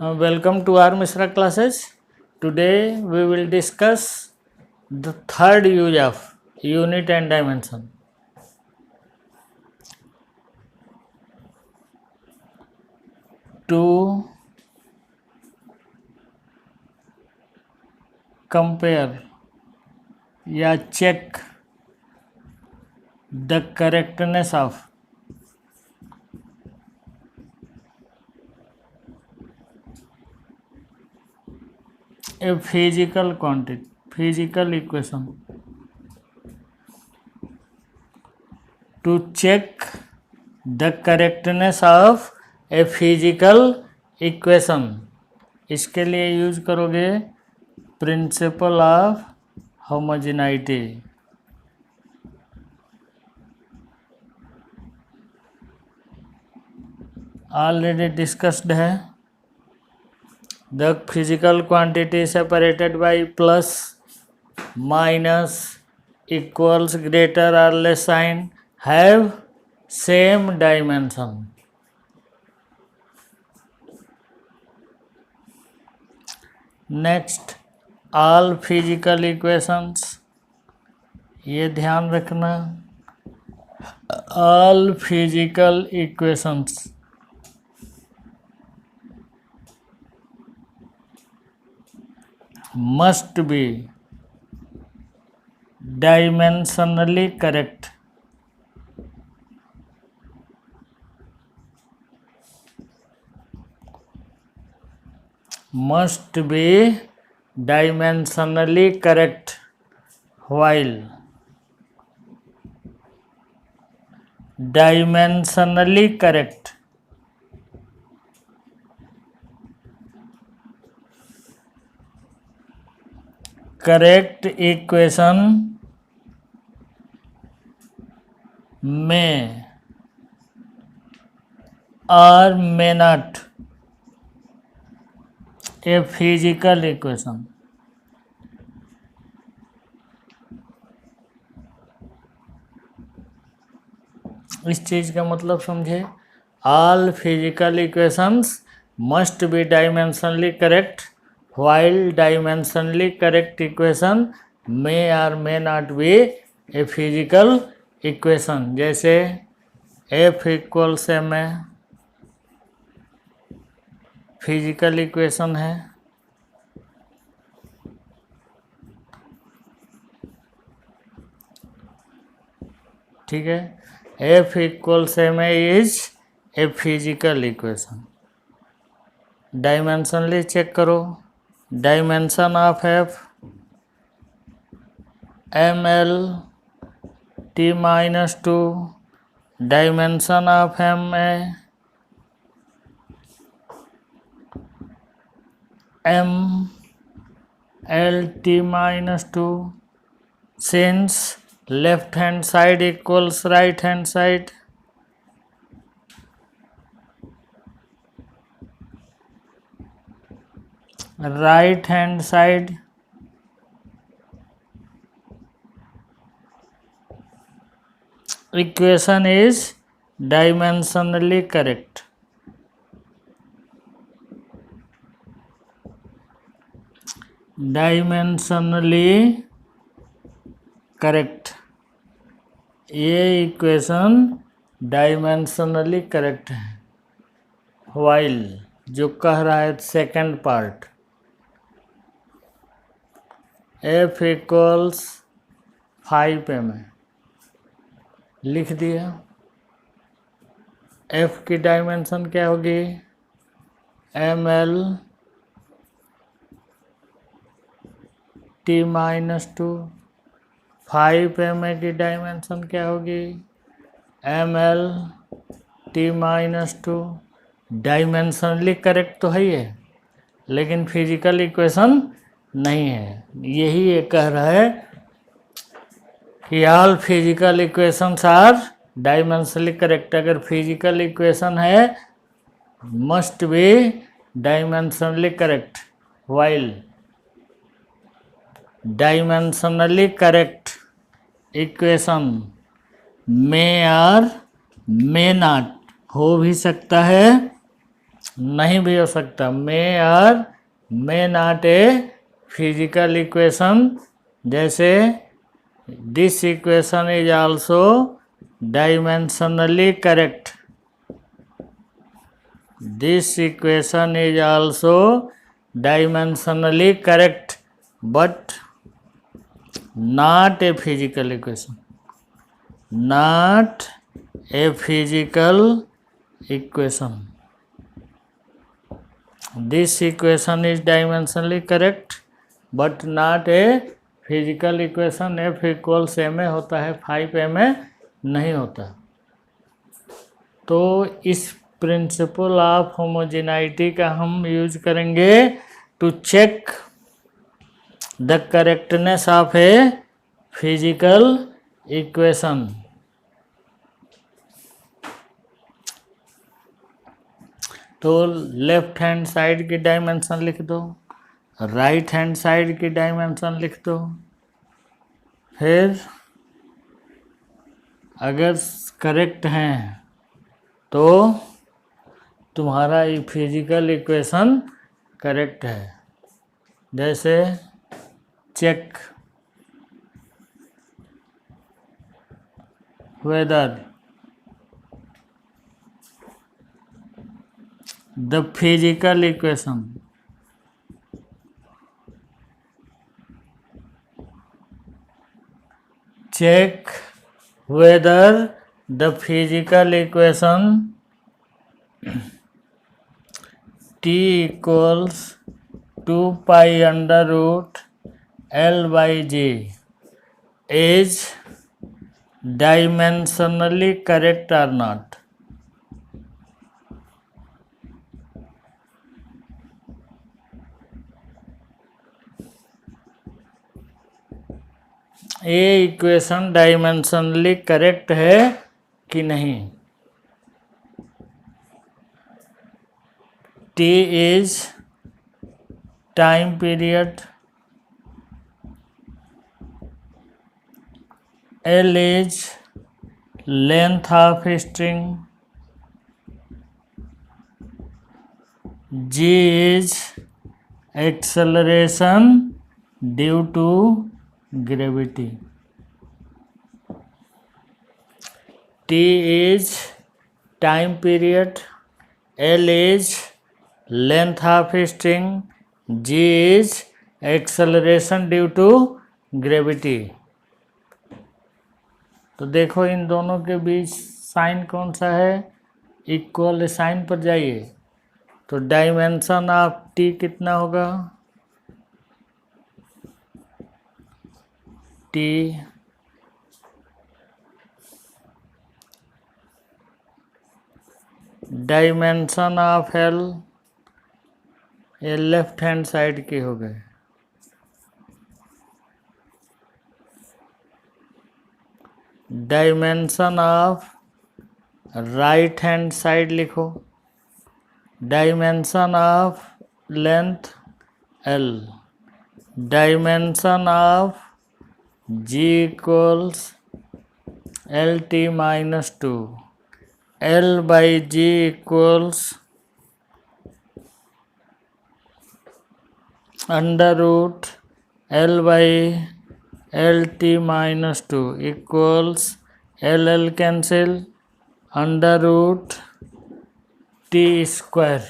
Welcome to our Mishra classes. Today we will discuss the third use of unit and dimension. To compare या check the correctness of a physical quantity, physical equation. To check the correctness of a physical equation, इसके लिए use करोगे principle of homogeneity. Already discussed है. The physical quantity separated by plus, minus, equals, greater or less sign have same dimension. Next, all physical equations, ये ध्यान रखना, all physical equations must be dimensionally correct. Must be dimensionally correct while dimensionally correct correct equation may or may not a physical equation. इस चीज का मतलब समझे. All physical equations must be dimensionally correct while dimensionally correct equation may or may not be a physical equation. जैसे f equals m physical equation है. ठीक है. f equals m is a physical equation. Dimensionally check करो. Dimension of f ml t-2, dimension of ma ml t-2. since left hand side equals right hand side, right hand side equation is dimensionally correct. Dimensionally correct. ये equation dimensionally correct है. while जो कह रहा है second part f equals 5 में लिख दिया. f की डायमेंशन क्या होगी? ml t-2. 5 ma की डायमेंशन क्या होगी? ml t-2. डायमेंशनली करेक्ट तो है ये, लेकिन फिजिकल इक्वेशन नहीं है. यही ये कह रहा है कि all physical equations are dimensionally correct. अगर फिजिकल इक्वेशन है must be dimensionally correct while dimensionally correct equation may or may not हो भी सकता है नहीं भी हो सकता। May or may not a physical equation. जैसे this equation is also dimensionally correct. This equation is also dimensionally correct, but not a physical equation. Not a physical equation. This equation is dimensionally correct, but not a physical equation. F equals ma होता है, 5ma नहीं होता। तो इस principle of homogeneity का हम use करेंगे to check the correctness of a physical equation. तो लेफ्ट हैंड साइड की डायमेंशन लिख दो, राइट हैंड साइड की डायमेंशन लिख दो। फिर अगर करेक्ट हैं तो तुम्हारा ये फिजिकल इक्वेशन करेक्ट है। जैसे check whether the physical equation check whether the physical equation t equals 2 pi under root L by G is dimensionally correct or not. ये इक्वेशन डायमेंशनली करेक्ट है कि नहीं। T is time period, L is length of string, G is acceleration due to gravity. T is time period, L is length of string, G is acceleration due to gravity. तो देखो इन दोनों के बीच sign कौन सा है, equal sign पर जाइए। तो डायमेंशन ऑफ टी कितना होगा, टी डायमेंशन ऑफ एल, ये लेफ्ट हैंड साइड के हो गए। Dimension of right hand side लिखो, dimension of length L, dimension of G equals L T minus 2, L by G equals under root L by L T minus 2 equals L L cancel under root T square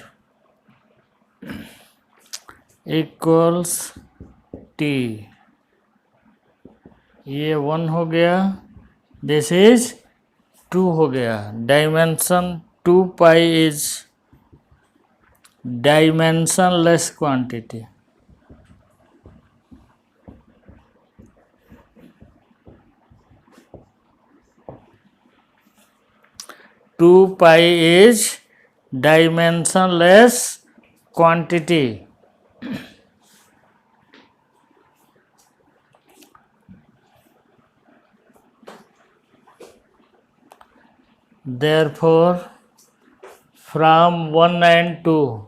equals T. ये 1 हो गया, this is 2 हो गया। Dimension 2 pi is dimensionless quantity. To pi is dimensionless quantity. Therefore, from 1 and 2,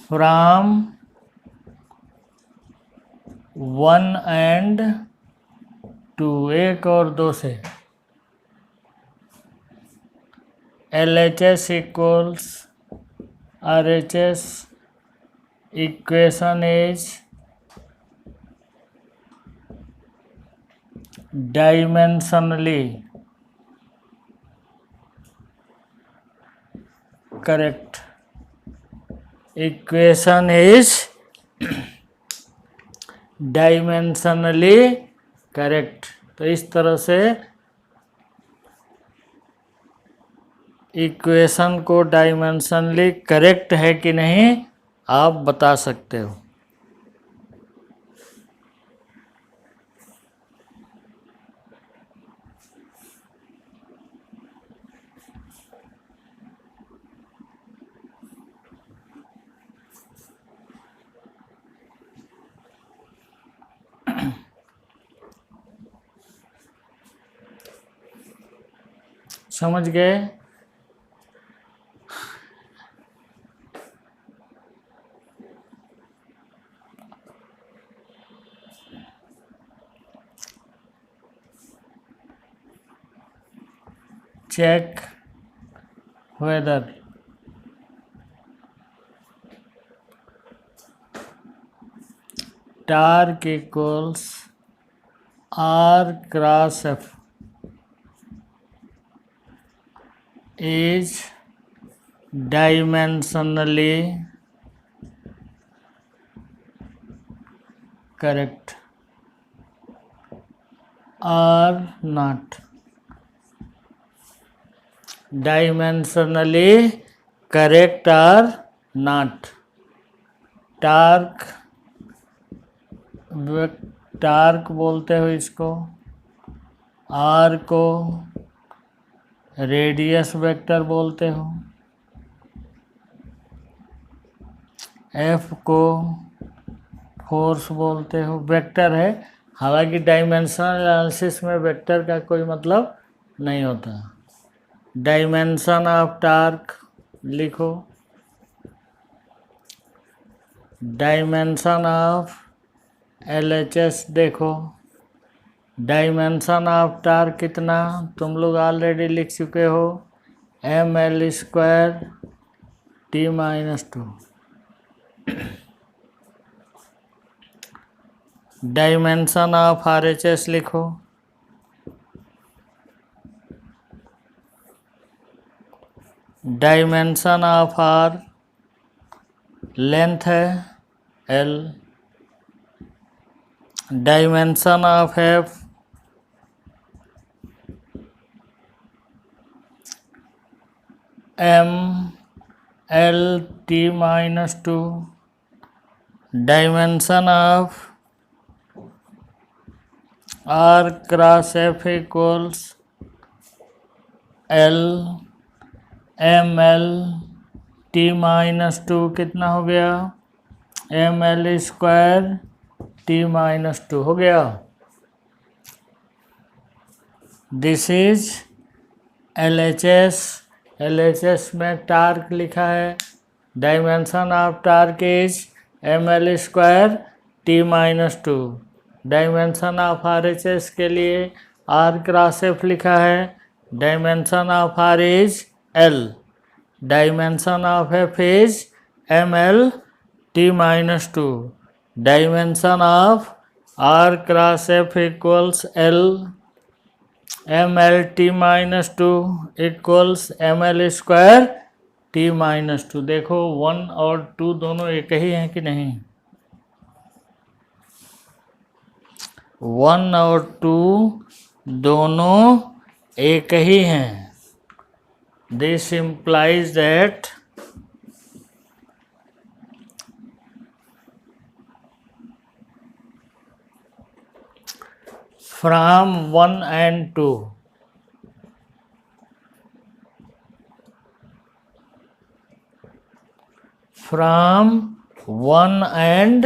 from 1 and 2 1 और 2 से LHS equals RHS equation is dimensionally correct. Equation is dimensionally correct. तो इस तरह से इक्वेशन को डायमेंशनली करेक्ट है कि नहीं आप बता सकते हो. समझ गए. check whether torque equals R cross F is dimensionally correct or not. Dimensionally correct और नॉट. टार्क बोलते हो इसको, आर को रेडियस वेक्टर बोलते हो, एफ को फोर्स बोलते हो. वेक्टर है, हालांकि डायमेंशनल एनालिसिस में वेक्टर का कोई मतलब नहीं होता. डायमेंशन ऑफ टार्क लिखो, डायमेंशन ऑफ LHS देखो. डायमेंशन ऑफ टार्क कितना तुम लोग ऑलरेडी लिख चुके हो, ml² T-2. Dimension of RHS लिखो, डायमेंशन ऑफ R लेंथ है L. Dimension of F ML T-2. Dimension of R cross F equals L ML T-2 कितना हो गया, ml² T-2 हो गया. This is LHS. LHS में टार्क लिखा है, dimension of torque is ml² T-2. Dimension of RHS के लिए R क्रॉस F लिखा है, dimension of R is L. Dimension of F is ml T-2. Dimension of R cross F equals L ml T-2 equals ml² T-2. देखो 1 और 2 दोनों एक ही हैं कि नहीं. 1 और 2 दोनों एक ही हैं. This implies that from 1 and 2 from 1 and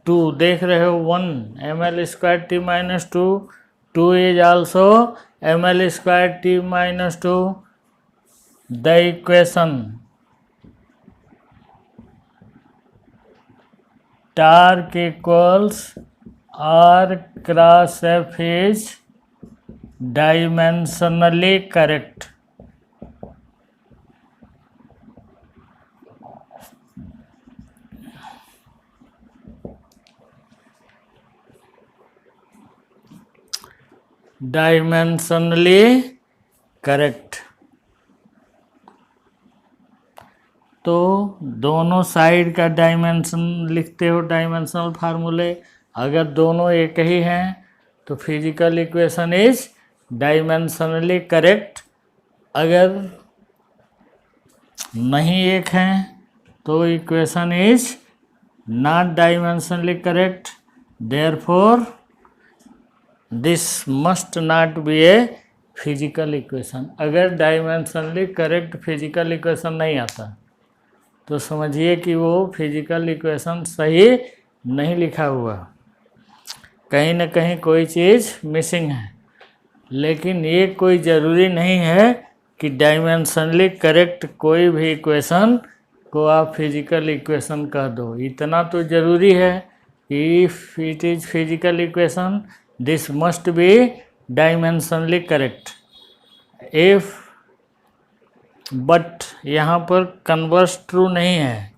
2 देख रहे हो. 1 ml² T-2, 2 is also ml² T-2. The equation torque equals R cross F is dimensionally correct. Dimensionally correct. तो दोनों साइड का डायमेंशन लिखते हो, डायमेंशनल फार्मूले। अगर दोनों एक ही हैं तो physical equation is dimensionally correct. अगर नहीं एक हैं तो equation is not dimensionally correct. Therefore this must not be A physical equation. अगर डायमेंशनली करेक्ट फिजिकल इक्वेशन नहीं आता तो समझिए कि वो फिजिकल इक्वेशन सही नहीं लिखा हुआ, कहीं ना कहीं कोई चीज़ मिसिंग है। लेकिन ये कोई ज़रूरी नहीं है कि डायमेंशनली करेक्ट कोई भी इक्वेशन को आप फिजिकल इक्वेशन कह दो। इतना तो ज़रूरी है कि if it is physical equation this must be dimensionally correct. If but यहाँ पर कन्वर्स ट्रू नहीं है।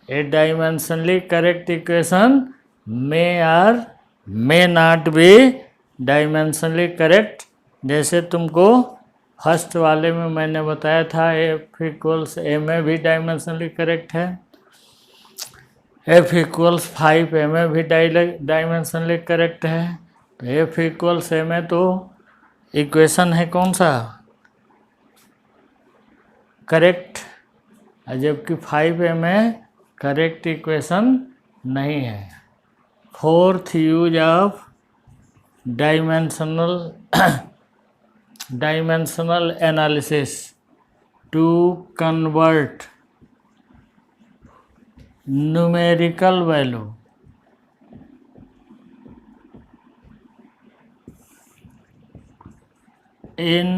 A dimensionally correct equation may or may not be dimensionally correct. जैसे तुमको फर्स्ट वाले में मैंने बताया था एफ इक्वल्स ए में भी डायमेंशनली करेक्ट है, एफ इक्वल्स 5 ए में भी डायमेंशनली करेक्ट है। तो एफ इक्वल्स ए में तो इक्वेशन है कौन सा, करेक्ट, जबकि 5 में करेक्ट इक्वेशन नहीं है। Fourth use of dimensional analysis to convert numerical value in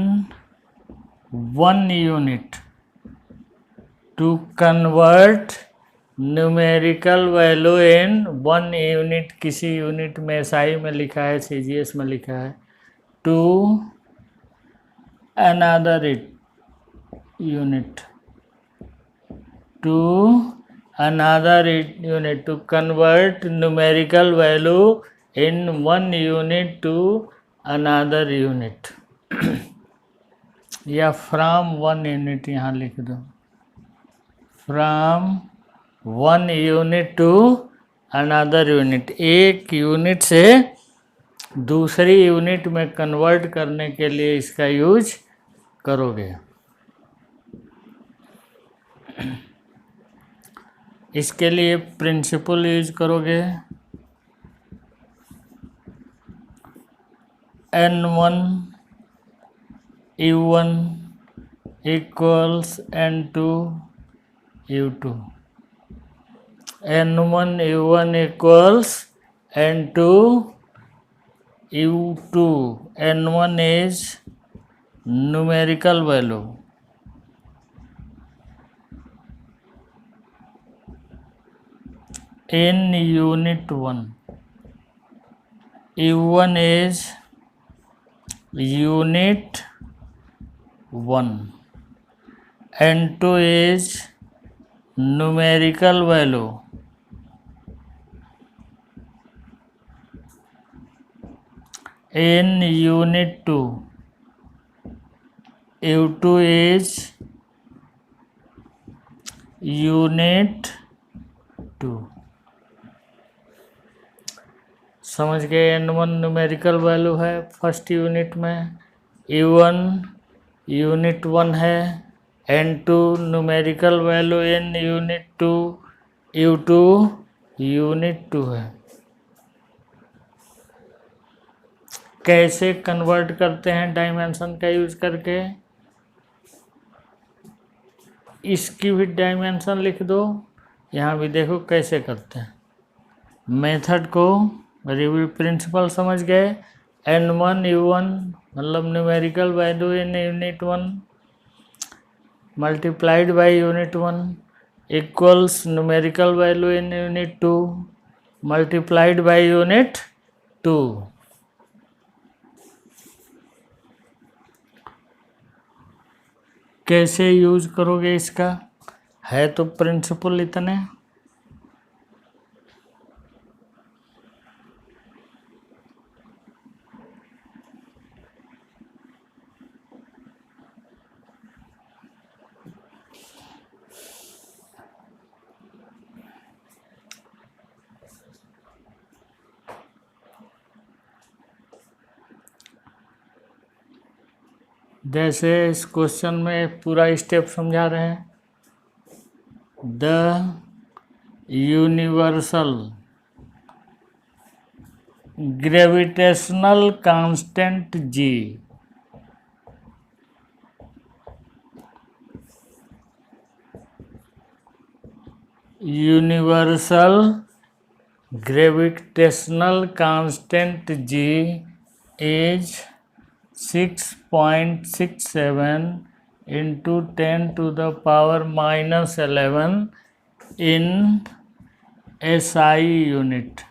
1 unit, to convert numerical value in 1 unit, किसी यूनिट में SI में लिखा है, CGS में लिखा है, to another unit, to another unit, to convert numerical value in 1 unit to another unit या from 1 unit, यहाँ लिख दो from 1 unit to another unit. एक यूनिट से दूसरी यूनिट में कन्वर्ट करने के लिए इसका यूज करोगे। इसके लिए प्रिंसिपल यूज करोगे N1 U1 equals N2 U2, N1 U1 equals N2 U2, N1 is numerical value, in unit 1, U1 is unit 1, N2 is numerical value in unit 2, U2 is unit 2। समझ गए, N1 numerical value है first unit में, U1 unit 1 है, N2 numerical value in unit 2, U2 unit 2 है। कैसे convert करते हैं dimension का यूज करके, इसकी भी डायमेंशन लिख दो, यहाँ भी देखो कैसे करते हैं। मेथड को रिव्यू, प्रिंसिपल समझ गए। N1 U1 मतलब numerical value in unit 1 multiplied by unit 1 equals numerical value in unit 2 multiplied by unit 2। कैसे यूज करोगे इसका, है तो प्रिंसिपल इतने। जैसे इस क्वेश्चन में पूरा स्टेप समझा रहे हैं। The universal gravitational constant ji universal gravitational constant ji is 6.67 into 10 to the power minus 11 in SI unit.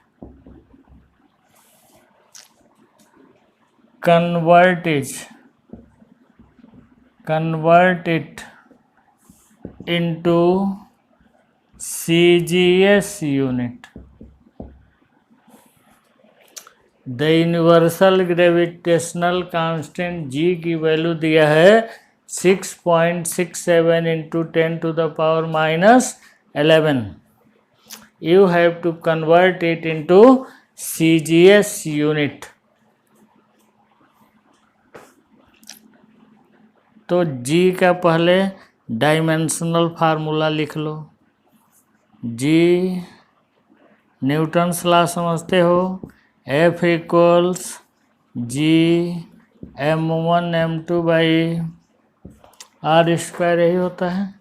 Convert it into CGS unit. The universal gravitational constant जी की वैल्यू दिया है 6.67 into 10 to the power minus 11. You have to convert it into CGS unit. तो जी का पहले dimensional formula लिख लो। जी Newton's law समझते हो, F equals G m1 m2 by R square, यही होता है।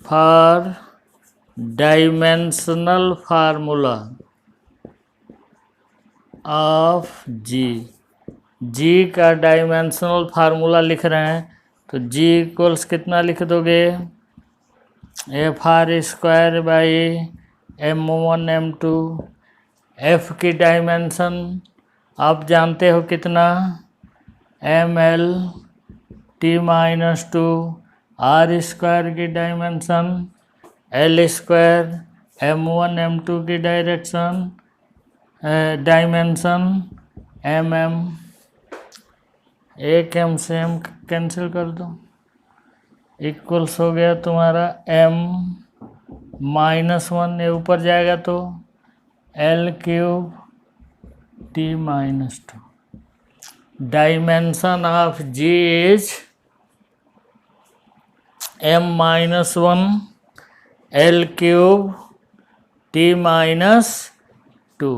For dimensional formula of G का डायमेंशनल फार्मूला लिख रहे हैं, तो जी इक्वल्स कितना लिख दोगे, F R square by m1 m2। f की डायमेंशन आप जानते हो कितना, ml t-2। आर स्क्वायर की dimension l square, m1 m2 की डायमेंशन mm। एक m से m कैंसिल कर दो, इक्वल्स हो गया तुम्हारा m -1, ये ऊपर जाएगा तो L³ t-2। Dimension of G is m-1 L³ t-2।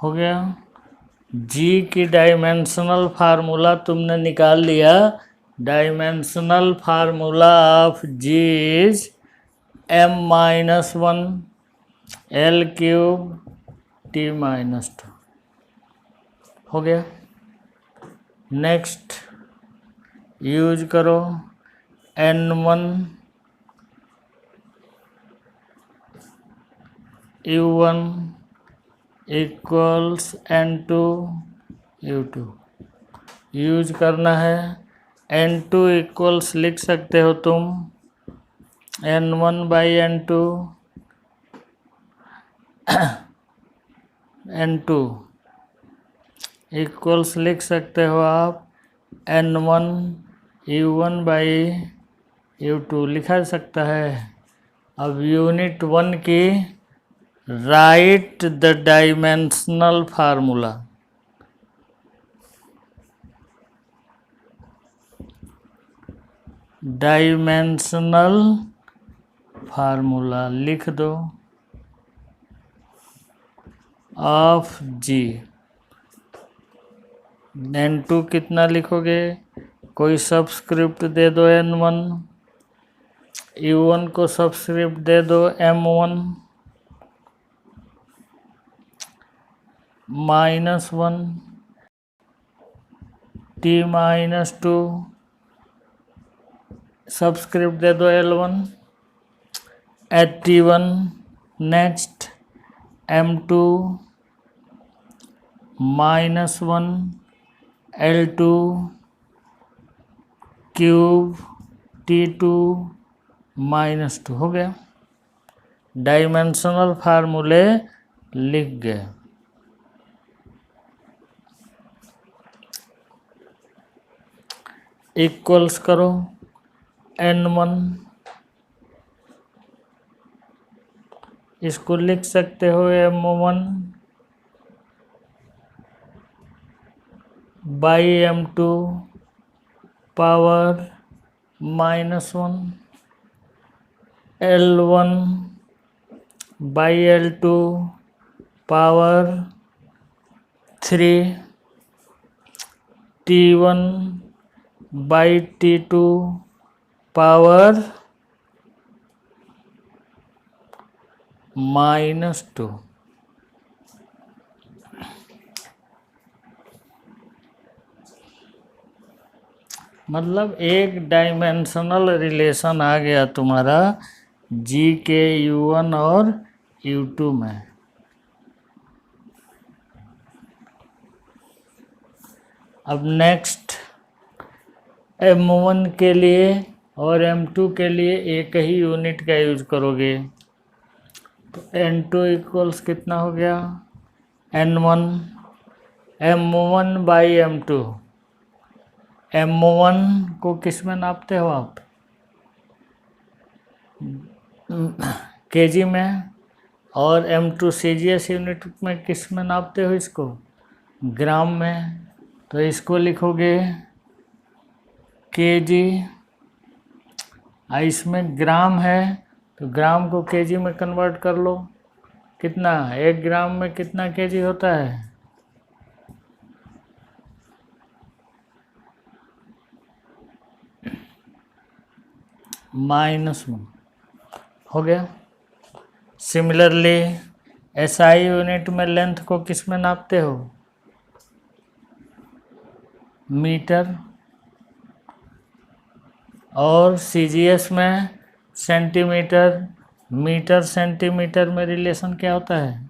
हो गया। जी की डायमेंशनल फार्मूला तुमने निकाल लिया। Dimensional formula of G is m-1 L³ t-2। हो गया। नेक्स्ट यूज करो n1 u1 equals n2 u2 use करना है। n2 इक्वल्स लिख सकते हो तुम n1 by n2, n2 equals लिख सकते हो आप n1 u1 बाई u2 लिखा सकता है। अब यूनिट 1 की right the dimensional formula. Dimensional formula लिख दो ऑफ जी। n2 कितना लिखोगे, कोई सबस्क्रिप्ट दे दो n1, U1 को सबस्क्रिप्ट दे दो M1 -1 T-2 सबस्क्रिप्ट दे दो L1 T1 next M2 -1 L2 cube T2 -2 हो गया। डायमेंशनल फार्मूले लिख गए। इक्वल्स करो N1, इसको लिख सकते हो M1 by M2 power -1 L1 by L2 power 3 T1 by T2 power -2। मतलब एक डायमेंशनल रिलेशन आ गया तुम्हारा G के U1 और U2 में। अब नेक्स्ट M1 के लिए और M2 के लिए एक ही यूनिट का यूज करोगे तो N2 इक्वल्स कितना हो गया N1 M1 by M2। M1 को किस में नापते हो आप केजी में, और M2 CGS यूनिट में किस में नापते हो इसको ग्राम में। तो इसको लिखोगे केजी, इसमें ग्राम है तो ग्राम को केजी में कन्वर्ट कर लो। कितना 1 ग्राम में कितना केजी होता है -1 हो गया। सिमिलरली SI यूनिट में लेंथ को किस में नापते हो मीटर, और CGS में सेंटीमीटर। मीटर सेंटीमीटर में रिलेशन क्या होता है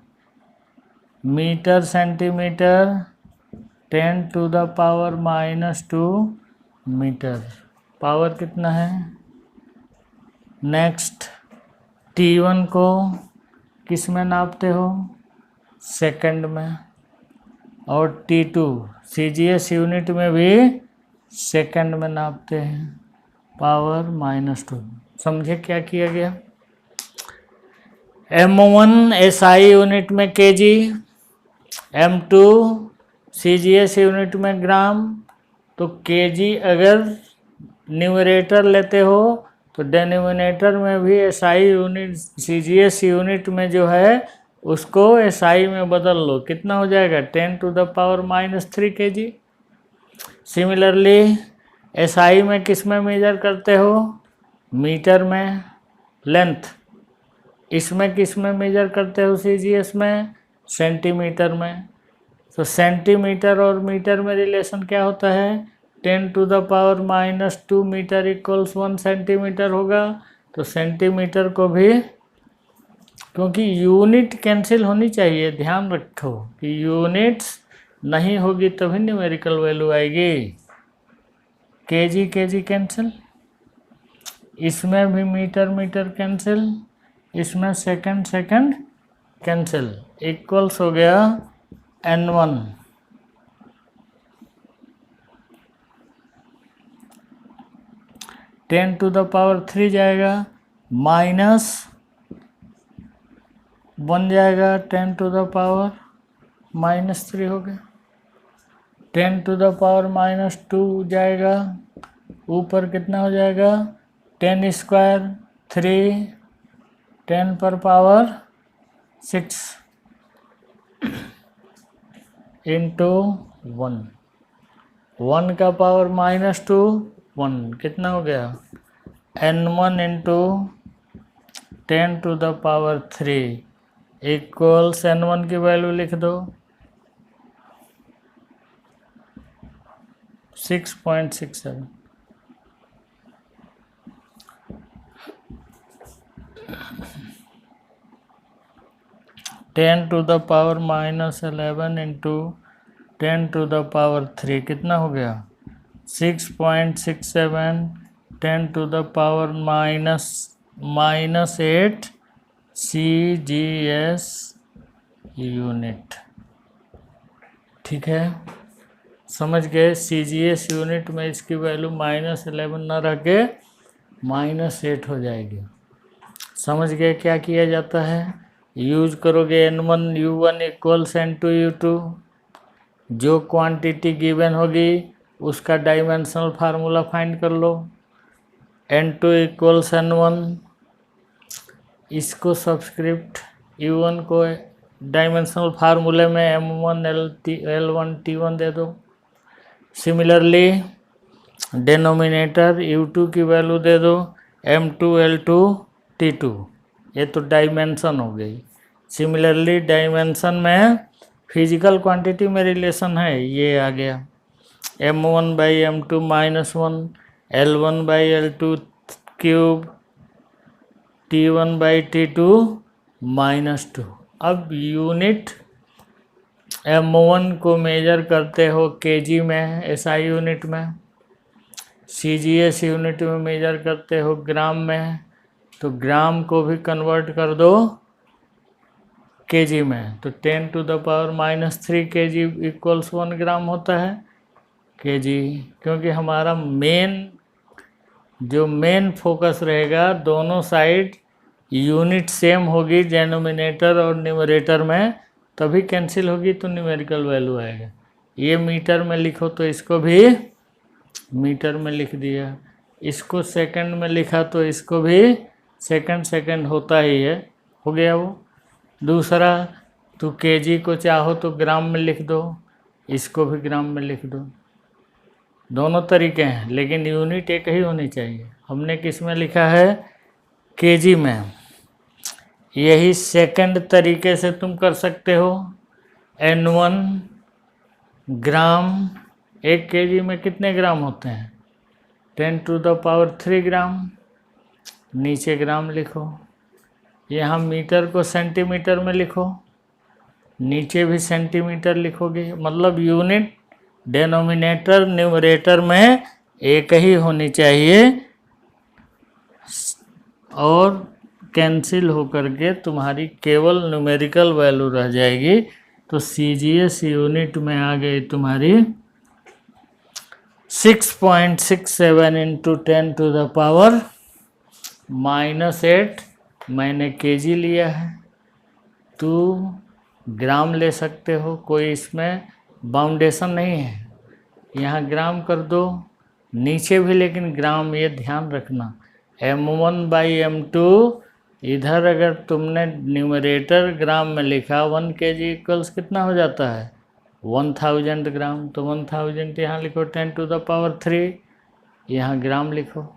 मीटर सेंटीमीटर 10⁻⁻² मीटर। पावर कितना है। नेक्स्ट T1 को किस में नापते हो सेकंड में, और T2 CGS यूनिट में भी सेकंड में नापते हैं पावर -2। समझे क्या किया गया। M1 SI यूनिट में केजी, M2 CGS यूनिट में ग्राम। तो केजी अगर न्यूमरेटर लेते हो तो डेनोमिनेटर में भी SI यूनिट CGS यूनिट में जो है उसको SI में बदल लो। कितना हो जाएगा 10⁻³ kg। सिमिलरली SI में किस में मेजर करते हो मीटर में लेंथ, इसमें किस में मेजर करते हो CGS में सेंटीमीटर में। तो सेंटीमीटर और मीटर में रिलेशन क्या होता है 10⁻² मीटर इक्वल्स 1 सेंटीमीटर होगा। तो सेंटीमीटर को भी, क्योंकि यूनिट कैंसिल होनी चाहिए, ध्यान रखो कि यूनिट्स नहीं होगी तभी न्यूमेरिकल वैल्यू आएगी। केजी केजी कैंसिल, इसमें भी मीटर मीटर कैंसिल, इसमें सेकंड सेकंड कैंसिल, इक्वल्स हो गया N1 10⁻³ जाएगा माइनस 1 जाएगा 10⁻³ हो गया। 10⁻² जाएगा ऊपर कितना हो जाएगा 10² 3 10⁻6 इंटू 1 1 का पावर -2 1 कितना हो गया n1 इंटू 10⁻³ इक्वल्स n1 की वैल्यू लिख दो 6.67। 10⁻11 इंटू 10⁻³ कितना हो गया 6.67 10⁻−8 CGS यूनिट। ठीक है, समझ गए। CGS यूनिट में इसकी वैल्यू -11 ना रह के -8 हो जाएगी। समझ गए क्या किया जाता है। यूज करोगे n1 u1 equals n2 u2। जो क्वांटिटी गिवन होगी उसका डायमेंशनल फार्मूला फाइंड कर लो। n2 इक्वल्स n1, इसको सब्सक्रिप्ट u1 को डायमेंशनल फार्मूले में m1 l1 t1 दे दो। सिमिलरली डेनोमिनेटर u2 की वैल्यू दे दो m2 l2 t2। ये तो डायमेंशन हो गई। सिमिलरली डायमेंशन में फिजिकल क्वांटिटी में रिलेशन है, ये आ गया m1/m2 -1 l1/l2 क्यूब t1/t2 -2। अब यूनिट m1 को मेजर करते हो kg में SI यूनिट में, CGS यूनिट में मेजर करते हो ग्राम में, तो ग्राम को भी कन्वर्ट कर दो kg में, तो 10⁻³ kg इक्वल्स 1 ग्राम होता है kg। क्योंकि हमारा मेन फोकस रहेगा दोनों साइड यूनिट सेम होगी डेनोमिनेटर और न्यूमरेटर में, तभी कैंसिल होगी तो न्यूमेरिकल वैल्यू आएगा। ये मीटर में लिखो तो इसको भी मीटर में लिख दिया, इसको सेकंड में लिखा तो इसको भी सेकंड होता ही है, हो गया वो। दूसरा तो kg को चाहो तो ग्राम में लिख दो, इसको भी ग्राम में लिख दो। दोनों तरीके हैं लेकिन यूनिट एक ही होनी चाहिए। हमने किस में लिखा है kg में। यही सेकंड तरीके से तुम कर सकते हो। n1 ग्राम, 1 kg में कितने ग्राम होते हैं 10⁻³ ग्राम, नीचे ग्राम लिखो। यहाँ मीटर को सेंटीमीटर में लिखो, नीचे भी सेंटीमीटर लिखोगे। मतलब यूनिट डेनोमिनेटर न्यूमरेटर में एक ही होनी चाहिए और कैंसिल होकर के तुम्हारी केवल न्यूमेरिकल वैल्यू रह जाएगी। तो CGS यूनिट में आ गई तुम्हारी 6.67 इंटू 10⁻−8। मैंने kg लिया है, तू ग्राम ले सकते हो, कोई इसमें बाउंडेशन नहीं है। यहाँ ग्राम कर दो, नीचे भी लेकिन ग्राम, ये ध्यान रखना। m1/m2 इधर अगर तुमने न्यूमरेटर ग्राम में लिखा 1 kg इक्वल्स कितना हो जाता है 1000 ग्राम, तो 1000 यहाँ लिखो 10⁻³ यहाँ ग्राम लिखो।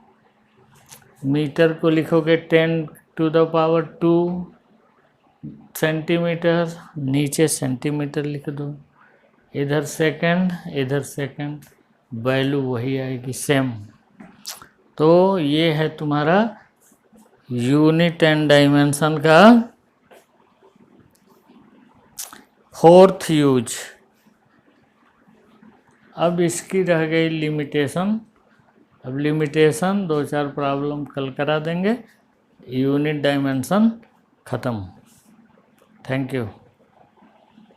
मीटर को लिखोगे 10⁻² सेंटीमीटर, नीचे सेंटीमीटर लिख दो। इधर सेकंड, इधर सेकंड, वैल्यू वही आएगी सेम। तो ये है तुम्हारा यूनिट एंड डायमेंशन का 4th यूज। अब इसकी रह गई लिमिटेशन। अब लिमिटेशन 2-4 प्रॉब्लम कल करा देंगे, यूनिट डायमेंशन ख़त्म। Thank you.